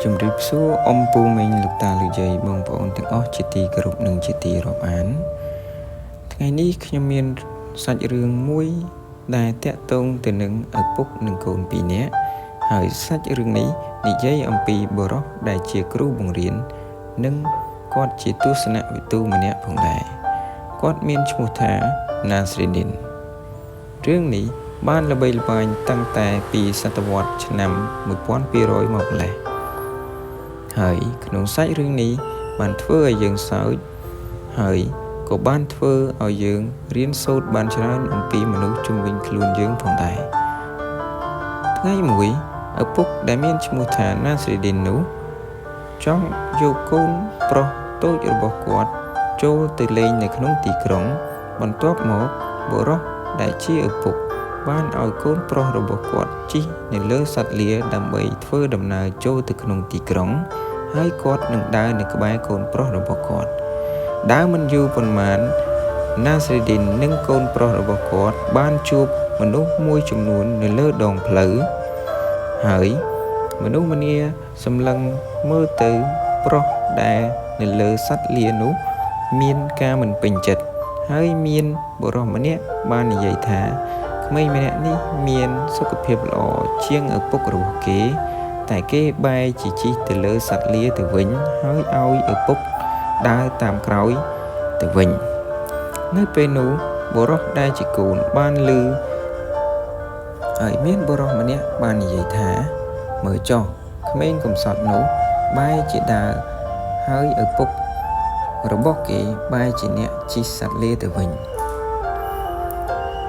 ជំរាបសួរអ៊ំពូមីងលោកតាលោកយាយបងប្អូនទាំងអស់ជាទីគោរពនិងជាទីរាប់អានថ្ងៃនេះខ្ញុំមានសាច់រឿងមួយដែលតាក់ទងទៅនឹងឪពុកនិងកូនពីរនាក់ហើយសាច់រឿងនេះនិយាយអំពីបុរសដែលជាគ្រូបង្រៀននិងគាត់ជាទស្សនវិទូម្នាក់ផងដែរគាត់មានឈ្មោះថាណាស្រីឌីនរឿងនេះបានល្បីល្បាញតាំងតែពីសតវត្សឆ្នាំ1200មកម្លេះហើយក្នុងសាច់រឿងនេះបានធ្វើឲ្យយើងសើចហើយក៏បានធ្វើឲ្យយើងរៀនសូត្របានច្រើនអំពីមនុស្សជុំវិញខ្លួនយើងផងដែរថ្ងៃមួយឪពុកដែលមានឈ្មោះថាណាស្រីឌីននោះចង់យកកូនប្រុសតូចរបស់គាត់ចូលទៅលេងនៅក្នុងទីក្រុងបន្ទាប់មកបុរសដែលជាឪពុកបានឲ្យកូនប្រុសរបស់គាត់ជិះនៅលើសត្វលាដើម្បីធ្វើដំណើរចូលទៅក្នុងទីក្រុងហើយគាត់នឹងដើរនៅក្បែរកូនប្រុសរបស់គាត់ដើរមិនយូរប៉ុន្មានណាស្រីឌីននិងកូនប្រុសរបស់គាត់បានជួបមនុស្សមួយចំនួននៅលើដងផ្លូវហើយមនុស្សម្នាសម្លឹងមើលទៅប្រុសដែលនៅលើសត្វលានោះមានការមិនពេញចិត្តហើយមានបុរសម្នាក់បាននិយាយថាក្មេងម្នាក់នេះមានសុខភាពល្អជាងឪពុករបស់គេតែគេបែរជាជិះទៅលើសត្វលាទៅវិញហើយឲ្យឪពុកដើរតាមក្រោយទៅវិញនៅពេលនោះបុរសដែលជាកូនបានឮហើយមានបុរសម្នាក់បាននិយាយថាមើលចុះក្មេងកំសត់នោះបែរជាដើរហើយឪពុករបស់គេបែរជាអ្នកជិះសត្វលាទៅវិញ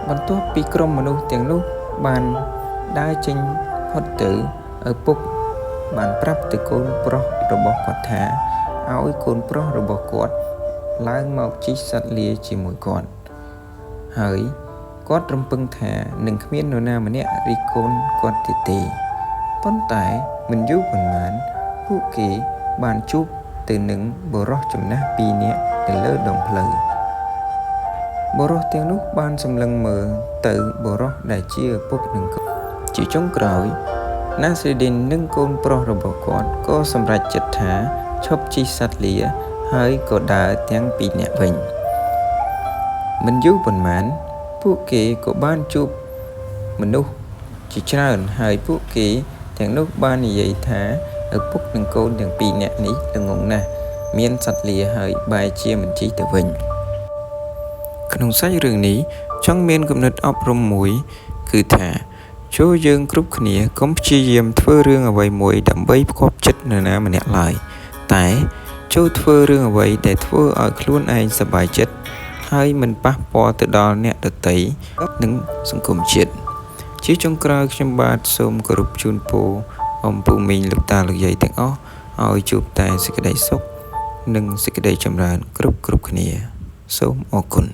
បន្ទាប់ពីក្រុមមនុស្សទាំងនោះបានដើរចេញផុតទៅឪពុកបានប្រាប់ទៅកូនប្រុសរបស់គាត់ថាឲ្យកូនប្រុសរបស់គាត់ឡើងមកជិះសត្វលាជាមួយគាត់ហើយគាត់រំពឹងថានឹងគ្មាននរណាម្នាក់រីកកូនគាត់ទៀតទេប៉ុន្តែមិនយូរប៉ុន្មានពួកគេបានជួបទៅនឹងបុរសចំណាស់ពីរនាក់នៅលើដងផ្លូវបុរសទាំងនោះបានសម្លឹងមើលទៅបុរសដែលជាឪពុកនិងកូនជាចុងក្រោយណាស្រីឌីននិងកូនប្រុសរបស់គាត់ក៏សម្រេចចិត្តថាឈប់ជិះសត្វលាហើយក៏ដើរទាំងពីរនាក់វិញមិនយូរប៉ុន្មានពួកគេក៏បានជួបមនុស្សជាច្រើនហើយពួកគេទាំងនោះបាននិយាយថាឪពុកនិងកូនទាំងពីរនាក់នេះល្ងងណាស់មានសត្វលាហើយបែរជាមិនជិះទៅវិញក្នុងសាច់រឿងនេះចង់មានគំនិតអប់រំមួយគឺថាចូលយើងគ្រប់គ្នាកុំព្យាយាមធ្វើរឿងអ្វីមួយដើម្បីផ្គាប់ចិត្តនរណាម្នាក់ឡើយតែចូលធ្វើរឿងអ្វីដែលធ្វើឲ្យខ្លួនឯងសប្បាយចិត្តហើយមិនប៉ះពាល់ទៅដល់អ្នកដទៃនិងសង្គមជាតិជាចុងក្រោយខ្ញុំបាទសូមគោរពជូនពរអ៊ំពូមីងលោកតាលោកយាយទាំងអស់ឲ្យជួបតែសេចក្តីសុខនិងសេចក្តីចម្រើនគ្រប់គ្នាសូមអរគុណ